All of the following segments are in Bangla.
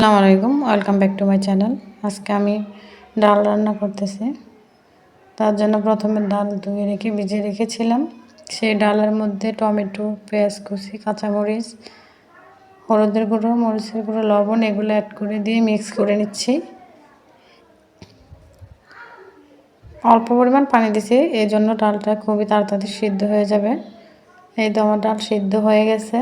আসসালামু আলাইকুম, welcome back to my channel. আজকে আমি ডাল রান্না করতেছি। তার জন্য প্রথমে ডাল ধুয়ে রেখে ভিজিয়ে রেখেছিলাম। সেই ডালের মধ্যে টমেটো, পেঁয়াজ কুচি, কাঁচামরিচ, হলুদের গুঁড়ো, মরিচের গুঁড়ো, লবণ এগুলো অ্যাড করে দিয়ে মিক্স করে নিচ্ছি। অল্প পরিমাণ পানি দিছি, এই জন্য ডালটা খুবই তাড়াতাড়ি সিদ্ধ হয়ে যাবে। এই তো আমার ডাল সিদ্ধ হয়ে গেছে।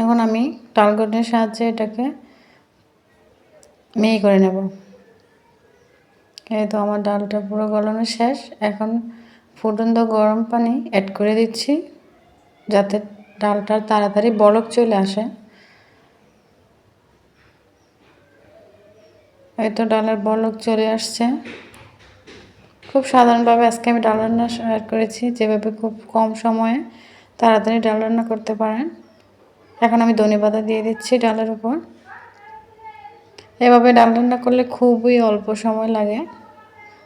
এখন আমি ডালঘুটনির সাহায্যে এটাকে মিহি করে নেব। এই তো আমার ডালটা পুরো গলানো শেষ। এখন ফুটন্ত গরম পানি অ্যাড করে দিচ্ছি, যাতে ডালটার তাড়াতাড়ি বলক চলে আসে। এই তো ডালের বলক চলে আসছে। খুব সাধারণভাবে আজকে আমি ডাল রান্না শেয়ার করেছি, যেভাবে খুব কম সময়ে তাড়াতাড়ি ডাল রান্না করতে পারেন। এখন আমি ধনেপাতা দিয়ে দিচ্ছি ডালের উপর। এভাবে ডাল রান্না করলে খুবই অল্প সময় লাগে,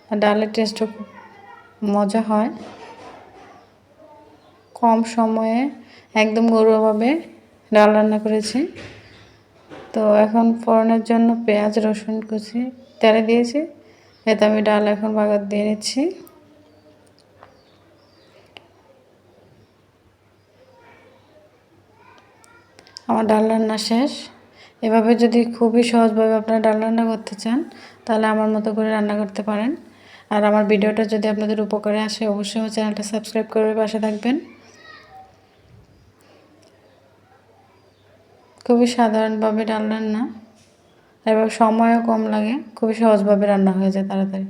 আর ডালের টেস্টও খুব মজা হয়। কম সময়ে একদম ঘরোয়াভাবে ডাল রান্না করেছি। তো এখন ফোড়নের জন্য পেঁয়াজ, রসুন কুচি তেলে দিয়েছি। এতে আমি ডাল এখন বাগার দিয়ে নিচ্ছি। আমার ডাল রান্না শেষ। এভাবে যদি খুবই সহজভাবে আপনারা ডাল রান্না করতে চান, তাহলে আমার মতো করে রান্না করতে পারেন। আর আমার ভিডিওটা যদি আপনাদের উপকারে আসে, অবশ্যই আমার চ্যানেলটা সাবস্ক্রাইব করে পাশে থাকবেন। খুবই সাধারণভাবে ডাল রান্না, এবার সময়ও কম লাগে, খুবই সহজভাবে রান্না হয়ে যায় তাড়াতাড়ি।